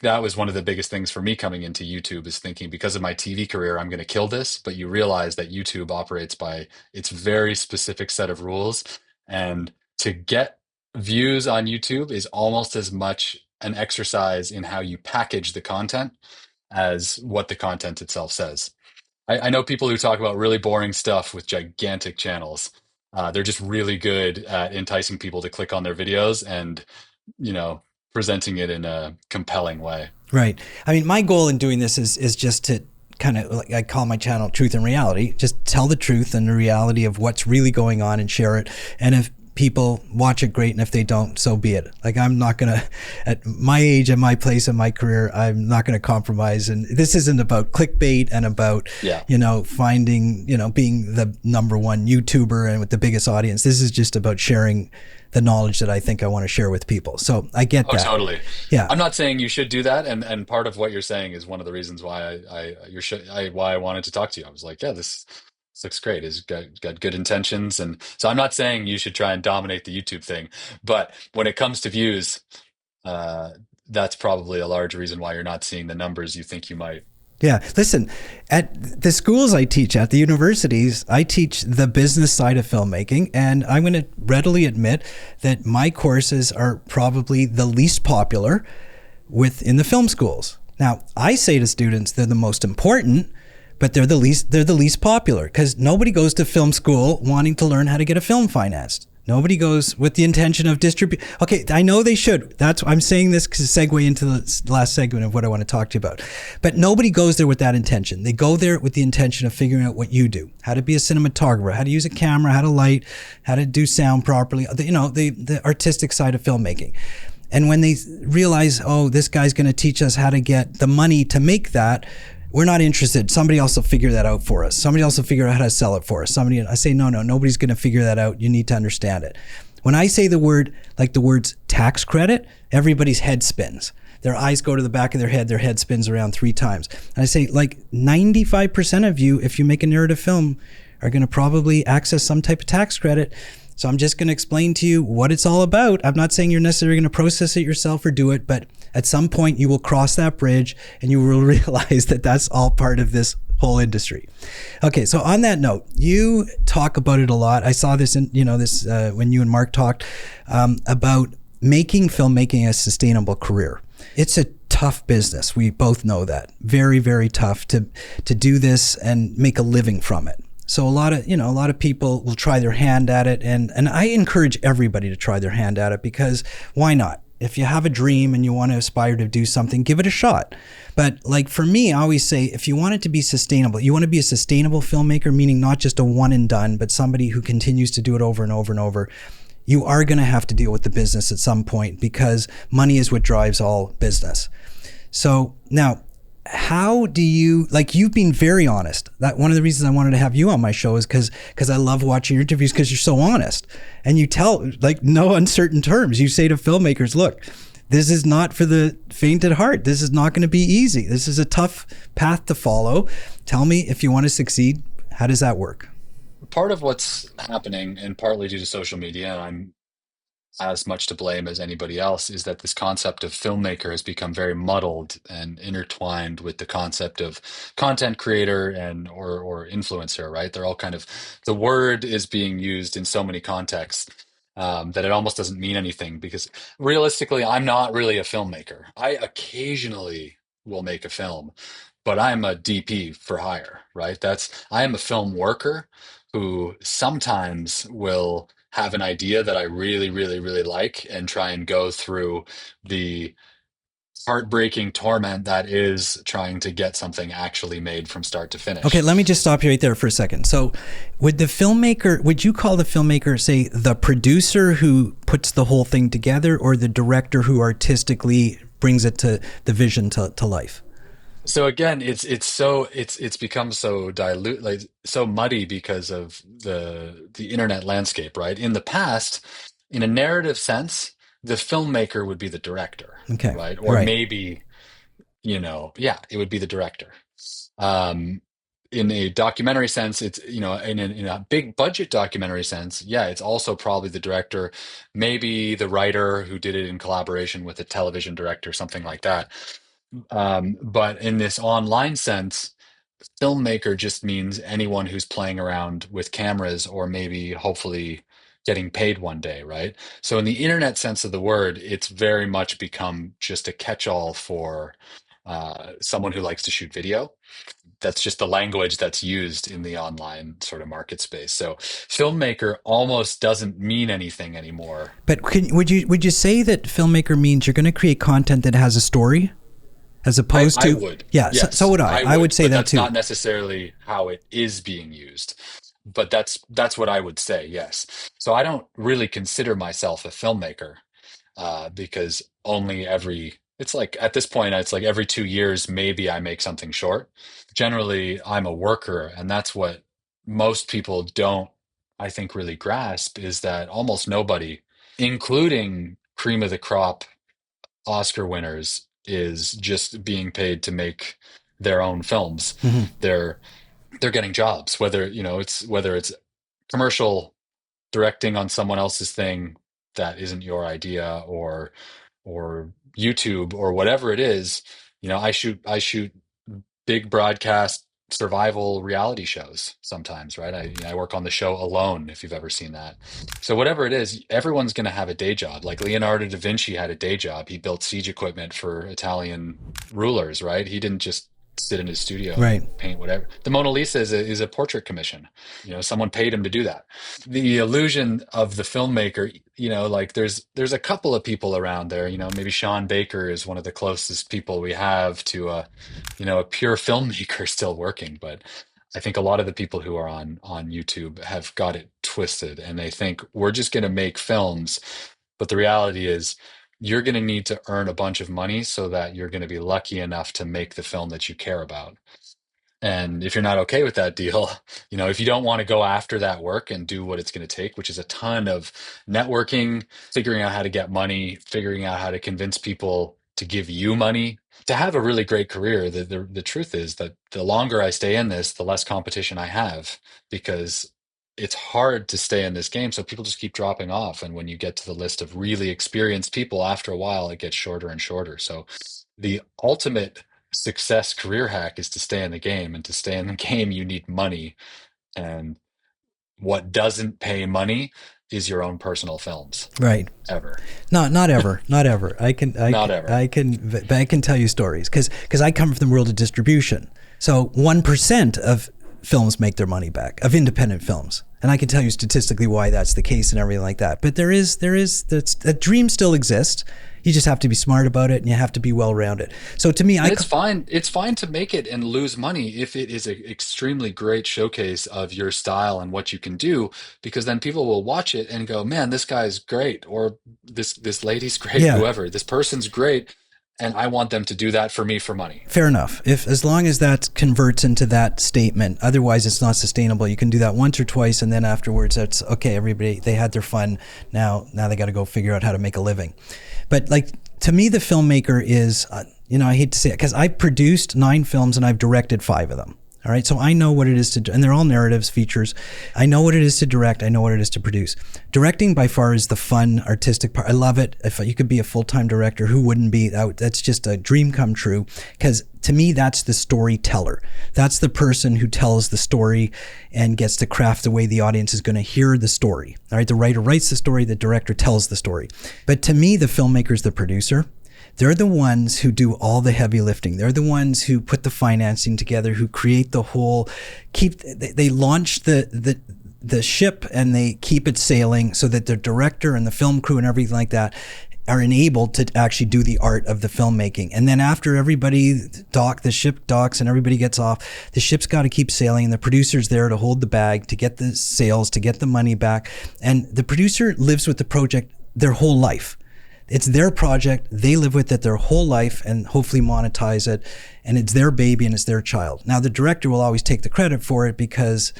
that was one of the biggest things for me coming into YouTube, is thinking, because of my TV career, I'm going to kill this. But you realize that YouTube operates by its very specific set of rules. And to get views on YouTube is almost as much an exercise in how you package the content as what the content itself says. I know people who talk about really boring stuff with gigantic channels. They're just really good at enticing people to click on their videos and, you know, presenting it in a compelling way. right. I mean, my goal in doing this is just to kind of, like I call my channel Truth and Reality, just tell the truth and the reality of what's really going on and share it. And if people watch it, great. And if they don't, so be it. Like, I'm not going to, at my age and my place in my career, I'm not going to compromise. And this isn't about clickbait and about, Yeah. you know, finding, you know, being the number one YouTuber and with the biggest audience. This is just about sharing the knowledge that I think I want to share with people. So I get Oh, that. totally. Yeah. I'm not saying you should do that, and part of what you're saying is one of the reasons why why I wanted to talk to you. I was like, yeah, this looks great. It's got good intentions, and so I'm not saying you should try and dominate the YouTube thing, but when it comes to views, uh, that's probably a large reason why you're not seeing the numbers you think you might. Yeah. Listen, at the schools I teach at, the universities, I teach the business side of filmmaking. And I'm going to readily admit that my courses are probably the least popular within the film schools. Now, I say to students, they're the most important, but they're the least popular, because nobody goes to film school wanting to learn how to get a film financed. Nobody goes with the intention of distribute. Okay, I know they should. That's I'm saying this to segue into the last segment of what I want to talk to you about. But nobody goes there with that intention. They go there with the intention of figuring out what you do, how to be a cinematographer, how to use a camera, how to light, how to do sound properly. You know, the artistic side of filmmaking. And when they realize, oh, this guy's going to teach us how to get the money to make that, we're not interested. Somebody else will figure that out for us. Somebody else will figure out how to sell it for us. I say, no, nobody's going to figure that out. You need to understand it. When I say the word, like the words tax credit, everybody's head spins. Their eyes go to the back of their head spins around 3 times. And I say, like 95% of you, if you make a narrative film, are going to probably access some type of tax credit. So I'm just going to explain to you what it's all about. I'm not saying you're necessarily going to process it yourself or do it, but at some point you will cross that bridge and you will realize that that's all part of this whole industry. Okay, so on that note, you talk about it a lot. I saw this in, when you and Mark talked about making filmmaking a sustainable career. It's a tough business. We both know that. Very, very tough to do this and make a living from it. So a lot of people will try their hand at it, and I encourage everybody to try their hand at it, because why not? If you have a dream and you want to aspire to do something, give it a shot. But like for me, I always say, if you want it to be sustainable, you want to be a sustainable filmmaker, meaning not just a one and done, but somebody who continues to do it over and over and over. You are going to have to deal with the business at some point, because money is what drives all business. So now, how do you, like, you've been very honest. That one of the reasons I wanted to have you on my show is because I love watching your interviews, because you're so honest and you tell, like, no uncertain terms. You say to filmmakers, look, this is not for the faint at heart. This is not going to be easy. This is a tough path to follow. Tell me, if you want to succeed, how does that work? Part of what's happening, and partly due to social media, and I'm as much to blame as anybody else, is that this concept of filmmaker has become very muddled and intertwined with the concept of content creator and or influencer, right? They're all kind of, the word is being used in so many contexts that it almost doesn't mean anything, because realistically, I'm not really a filmmaker. I occasionally will make a film, but I'm a DP for hire, right? I am a film worker who sometimes will have an idea that I really, really, really like and try and go through the heartbreaking torment that is trying to get something actually made from start to Okay, finish. let me just stop you right there for a second. So would you call the filmmaker, say, the producer who puts the whole thing together, or the director who artistically brings it to the vision to life? So again, it's become so dilute, like so muddy because of the internet landscape, right? In the past, in a narrative sense, the filmmaker would be the director, Okay, right? Or right. maybe, yeah, it would be the director. Um, in a documentary sense, it's, in a big budget documentary sense, yeah, it's also probably the director, maybe the writer who did it in collaboration with a television director, something like that. But in this online sense, filmmaker just means anyone who's playing around with cameras, or maybe hopefully getting paid one day, right? So in the internet sense of the word, it's very much become just a catch-all for someone who likes to shoot video. That's just the language that's used in the online sort of market space. So filmmaker almost doesn't mean anything anymore. But would you say that filmmaker means you're going to create content that has a story, as opposed I to, would, yeah, so yes, would I. I I would would, say but that that's too. not necessarily how it is being used. But that's what I would say, yes. So I don't really consider myself a filmmaker, because it's like at this point, it's like every 2 years, maybe I make something short. Generally, I'm a worker, and that's what most people don't, I think, really grasp, is that almost nobody, including cream of the crop Oscar winners, is just being paid to make their own films. Hmm. They're they're getting jobs, whether it's commercial directing on someone else's thing that isn't your idea, or YouTube, or whatever it is. I shoot big broadcast survival reality shows sometimes, right? I work on the show Alone, if you've ever seen that. So whatever it is, everyone's going to have a day job. Like Leonardo da Vinci had a day job. He built siege equipment for Italian rulers, right? He didn't just sit in his studio Right. and paint whatever. The Mona Lisa is a portrait commission. Someone paid him to do that. The illusion of the filmmaker, like there's a couple of people around there. Maybe Sean Baker is one of the closest people we have to a pure filmmaker still working. But I think a lot of the people who are on YouTube have got it twisted, and they think we're just going to make films. But the reality is, you're going to need to earn a bunch of money so that you're going to be lucky enough to make the film that you care about. And if you're not okay with that deal, if you don't want to go after that work and do what it's going to take, which is a ton of networking, figuring out how to get money, figuring out how to convince people to give you money to have a really great career. The truth is that the longer I stay in this, the less competition I have, because it's hard to stay in this game. So people just keep dropping off. And when you get to the list of really experienced people, after a while, it gets shorter and shorter. So the ultimate success career hack is to stay in the game. And to stay in the game, you need money. And what doesn't pay money is your own personal films, Right. ever. Not ever, not ever. I can, Not ever. but I can tell you stories, because I come from the world of distribution. So 1% of films make their money back, of independent films. And I can tell you statistically why that's the case and everything like that. But that dream still exists. You just have to be smart about it, and you have to be well-rounded. So to me, And it's fine. It's fine to make it and lose money if it is an extremely great showcase of your style and what you can do, because then people will watch it and go, "Man, this guy's great," or "This lady's great," yeah, whoever. "This person's great," and I want them to do that for me for money. fair enough. If as long as that converts into that statement, otherwise it's not sustainable. You can do that once or twice, and then afterwards, that's okay. Everybody, they had their fun. Now they got to go figure out how to make a living. But like, to me, the filmmaker is, I hate to say it, because I've produced 9 films and I've directed 5 of them. All right. So I know what it is to, and they're all narratives, features. I know what it is to direct. I know what it is to produce. Directing by far is the fun, artistic part. I love it. If you could be a full-time director, who wouldn't be? That's just a dream come true. Because to me, that's the storyteller. That's the person who tells the story and gets to craft the way the audience is going to hear the story. All right. The writer writes the story. The director tells the story. But to me, the filmmaker is the producer. They're the ones who do all the heavy lifting. They're the ones who put the financing together, who create the whole, they launch the ship and they keep it sailing so that the director and the film crew and everything like that are enabled to actually do the art of the filmmaking. And then after the ship docks and everybody gets off, the ship's got to keep sailing, and the producer's there to hold the bag, to get the sales, to get the money back. And the producer lives with the project their whole life. It's their project. They live with it their whole life and hopefully monetize it. And it's their baby and it's their child. Now, the director will always take the credit for it because,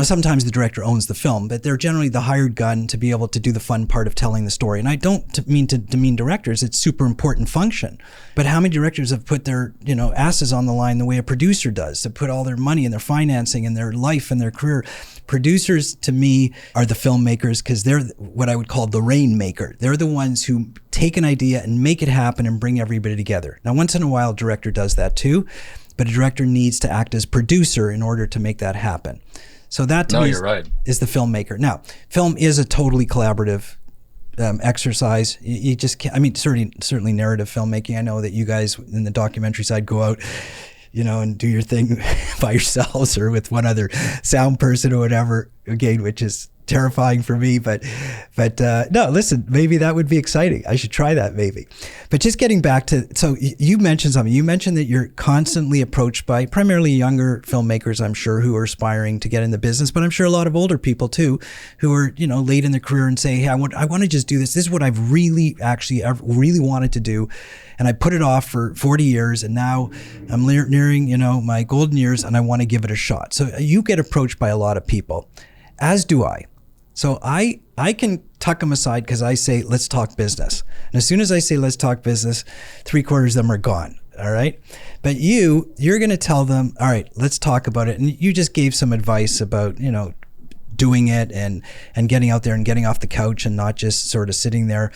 sometimes the director owns the film, but they're generally the hired gun to be able to do the fun part of telling the story. And I don't mean to demean directors. It's super important function. But how many directors have put their, asses on the line the way a producer does, to put all their money and their financing and their life and their career? Producers, to me, are the filmmakers because they're what I would call the rainmaker. They're the ones who take an idea and make it happen and bring everybody together. Now, once in a while, a director does that too, but a director needs to act as producer in order to make that happen. So that to me is the filmmaker. Now, film is a totally collaborative exercise. You just can't, certainly narrative filmmaking. I know that you guys in the documentary side go out, and do your thing by yourselves or with one other sound person or whatever, again, which is terrifying for me. But no, listen, maybe that would be exciting. I should try that maybe. But just getting back to, so you mentioned something. You mentioned that you're constantly approached by primarily younger filmmakers, I'm sure, who are aspiring to get in the business, but I'm sure a lot of older people too, who are, late in their career and say, hey, I want to just do this. This is what I've really really wanted to do. And I put it off for 40 years and now I'm nearing, my golden years and I want to give it a shot. So you get approached by a lot of people, as do I. So I can tuck them aside because I say, let's talk business. And as soon as I say, let's talk business, 3/4 of them are gone. All right. But you're going to tell them, all right, let's talk about it. And you just gave some advice about, doing it and getting out there and getting off the couch and not just sort of sitting there.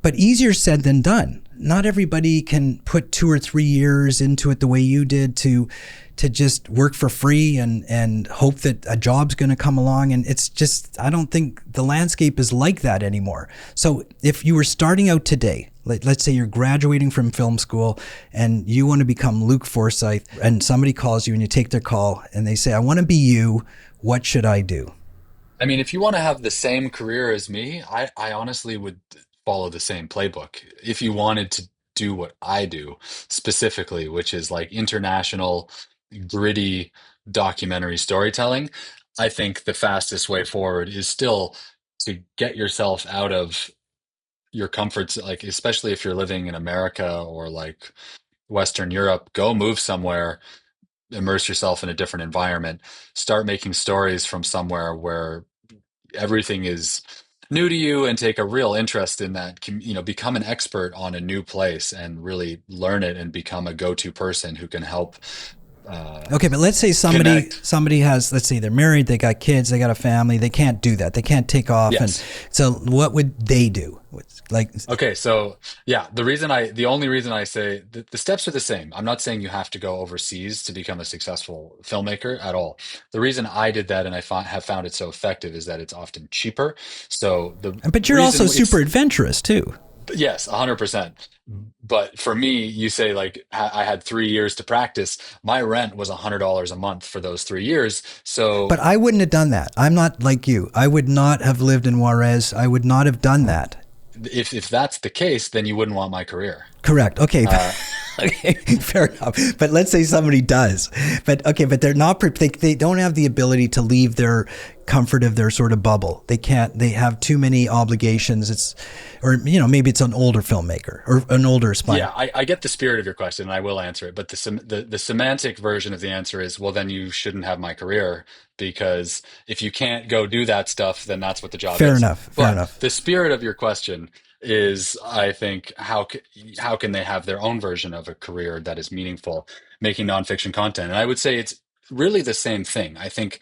But easier said than done. Not everybody can put 2 or 3 years into it the way you did to just work for free and hope that a job's going to come along. And it's just, I don't think the landscape is like that anymore. So if you were starting out today, let's say you're graduating from film school and you want to become Luc Forsyth, and somebody calls you and you take their call and they say, I want to be you. What should I do? I mean, if you want to have the same career as me, I honestly would follow the same playbook. If you wanted to do what I do specifically, which is like international, gritty documentary storytelling, I think the fastest way forward is still to get yourself out of your comforts, like especially if you're living in America or like Western Europe, go move somewhere, immerse yourself in a different environment, start making stories from somewhere where everything is new to you and take a real interest in that, become an expert on a new place and really learn it and become a go-to person who can help Okay, but let's say connect. somebody has, let's say they're married, they got kids, they got a family, they can't do that. They can't take off. And Yes. so what would they do? Like, Okay, so yeah, the only reason I say the steps are the same. I'm not saying you have to go overseas to become a successful filmmaker at all. The reason I did that and have found it so effective is that it's often cheaper. So the but you're also reason super adventurous too. Yes, 100%. But for me, you say like I had 3 years to practice. My rent was $100 a month for those 3 years. So But I wouldn't have done that. I'm not like you. I would not have lived in Juarez. I would not have done that. if that's the case, then you wouldn't want my career. Correct. Okay. Uh, Okay, fair enough. But let's say somebody does. But okay, but they're not. They don't have the ability to leave their comfort of their sort of bubble. They can't. They have too many obligations. It's, or maybe it's an older filmmaker or an older aspirant. Yeah, I get the spirit of your question, and I will answer it. But the semantic version of the answer is, well, then you shouldn't have my career because if you can't go do that stuff, then that's what the job Fair is. enough. Fair But enough. the spirit of your question is, I think, how can they have their own version of a career that is meaningful, making nonfiction content? And I would say it's really the same thing. I think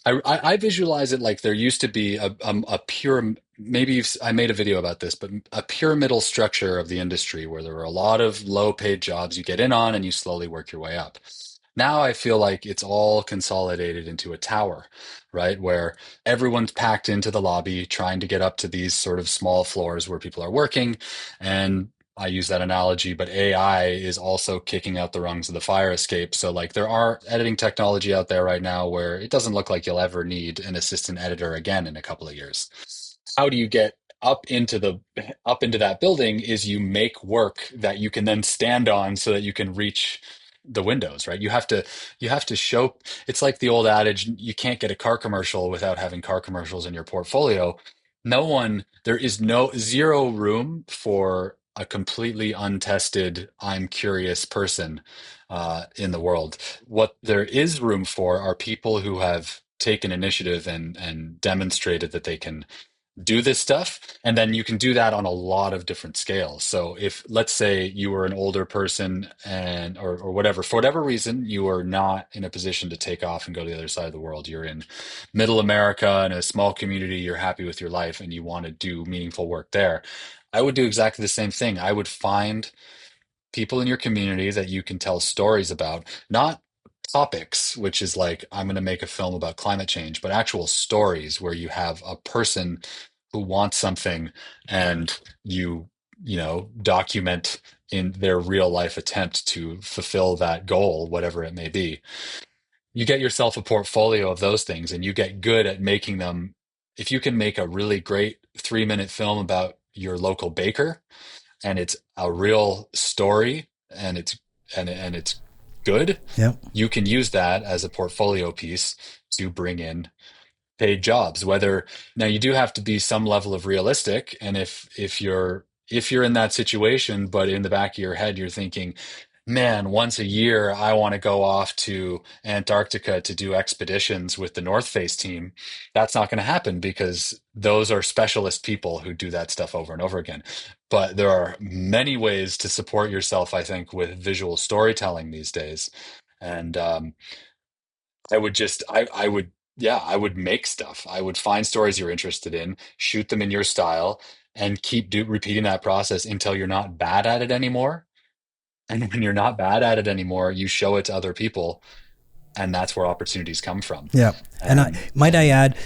I visualize it like there used to be a pure, maybe I made a video about this, but a pyramidal structure of the industry where there were a lot of low paid jobs you get in on and you slowly work your way up. Now I feel like it's all consolidated into a tower, right? Where everyone's packed into the lobby trying to get up to these sort of small floors where people are working. And I use that analogy, but AI is also kicking out the rungs of the fire escape. So, like, there are editing technology out there right now where it doesn't look like you'll ever need an assistant editor again in a couple of years. How do you get up into that building is you make work that you can then stand on so that you can reach the windows, right? You have to show. It's like the old adage, you can't get a car commercial without having car commercials in your portfolio. There is no zero room for a completely untested, I'm curious person in the world. What there is room for are people who have taken initiative and demonstrated that they can do this stuff, and then you can do that on a lot of different scales. So if, let's say, you were an older person and or whatever, for whatever reason you are not in a position to take off and go to the other side of the world, you're in middle America in a small community, you're happy with your life and you want to do meaningful work there, I would do exactly the same thing. I would find people in your community that you can tell stories about, not topics, which is like, I'm going to make a film about climate change, but actual stories where you have a person who wants something and document in their real life attempt to fulfill that goal, whatever it may be. You get yourself a portfolio of those things and you get good at making them. If you can make a really great 3-minute film about your local baker, and it's a real story and it's good, Yep. you can use that as a portfolio piece to bring in paid jobs. Whether now you do have to be some level of realistic, and if you're in that situation, but in the back of your head you're thinking, man, once a year I want to go off to Antarctica to do expeditions with the North Face team. That's not going to happen because those are specialist people who do that stuff over and over again. But there are many ways to support yourself, I think, with visual storytelling these days. And I would make stuff. I would find stories you're interested in, shoot them in your style, and keep repeating that process until you're not bad at it anymore. And when you're not bad at it anymore, you show it to other people, and that's where opportunities come from. Yeah. And I And add,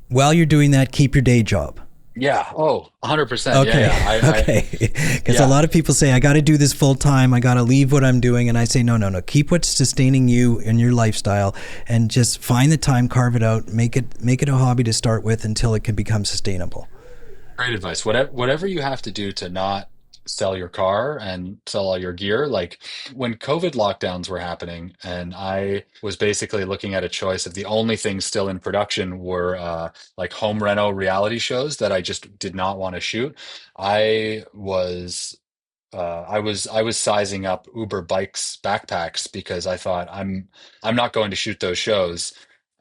while you're doing that, keep your day job. yeah, oh, 100%. Yeah, Okay. yeah. Okay. Because a Yeah, lot of people say, I got to do this full time. I got to leave what I'm doing. And I say, no, no, no. Keep what's sustaining you and your lifestyle and just find the time, carve it out, make it a hobby to start with until it can become sustainable. great advice. Whatever you have to do to not sell your car and sell all your gear. Like when COVID lockdowns were happening, and I was basically looking at a choice of the only things still in production were like home reno reality shows that I just did not want to shoot. I was I was sizing up Uber bikes backpacks because I thought I'm not going to shoot those shows.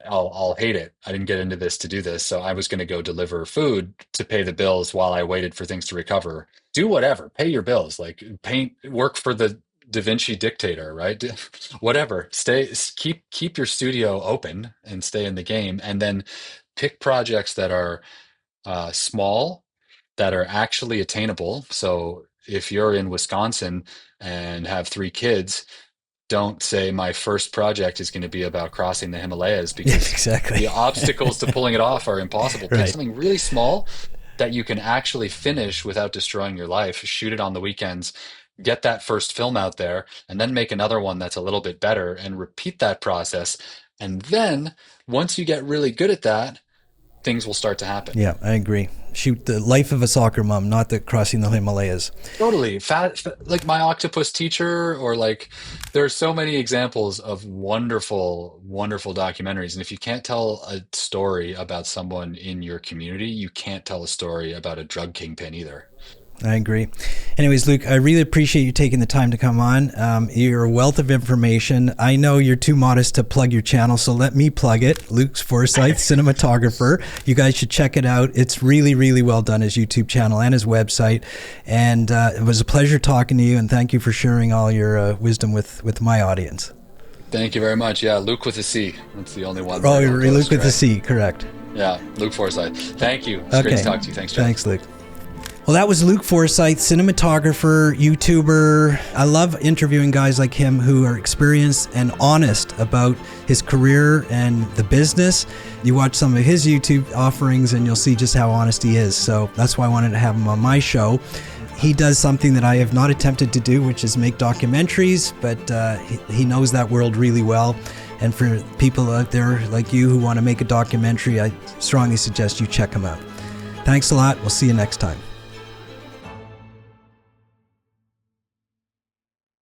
I'll hate it. I didn't get into this to do this, so I was going to go deliver food to pay the bills while I waited for things to recover. Do whatever, pay your bills, like paint, work for the Da Vinci dictator, right? Whatever. Keep your studio open and stay in the game, and then pick projects that are small, that are actually attainable. So if you're in Wisconsin and have 3 kids, don't say my first project is going to be about crossing the Himalayas Yeah, because exactly. the obstacles to pulling it off are impossible. Pick Right. something really small that you can actually finish without destroying your life, shoot it on the weekends, get that first film out there, and then make another one that's a little bit better and repeat that process. And then once you get really good at that, things will start to happen. Yeah, I agree. Shoot the life of a soccer mom, not the crossing the Himalayas. Totally. Like my octopus teacher, or like there are so many examples of wonderful, wonderful documentaries. And if you can't tell a story about someone in your community, you can't tell a story about a drug kingpin either. I agree. Anyways, Luc, I really appreciate you taking the time to come on. You're a wealth of information. I know you're too modest to plug your channel, so let me plug it. Luc Forsyth, cinematographer. You guys should check it out. It's really, really well done, his YouTube channel and his website. And it was a pleasure talking to you, and thank you for sharing all your wisdom with my audience. Thank you very much. Yeah, Luc with a C. That's the only one. Oh, you're Luc with a C, correct. Yeah, Luc Forsyth. Thank you. It's great to talk to you. Thanks, Jeff. Thanks, Luc. Well, that was Luc Forsyth, cinematographer, YouTuber. I love interviewing guys like him who are experienced and honest about his career and the business. You watch some of his YouTube offerings and you'll see just how honest he is. So that's why I wanted to have him on my show. He does something that I have not attempted to do, which is make documentaries, but he knows that world really well. And for people out there like you who want to make a documentary, I strongly suggest you check him out. Thanks a lot. We'll see you next time.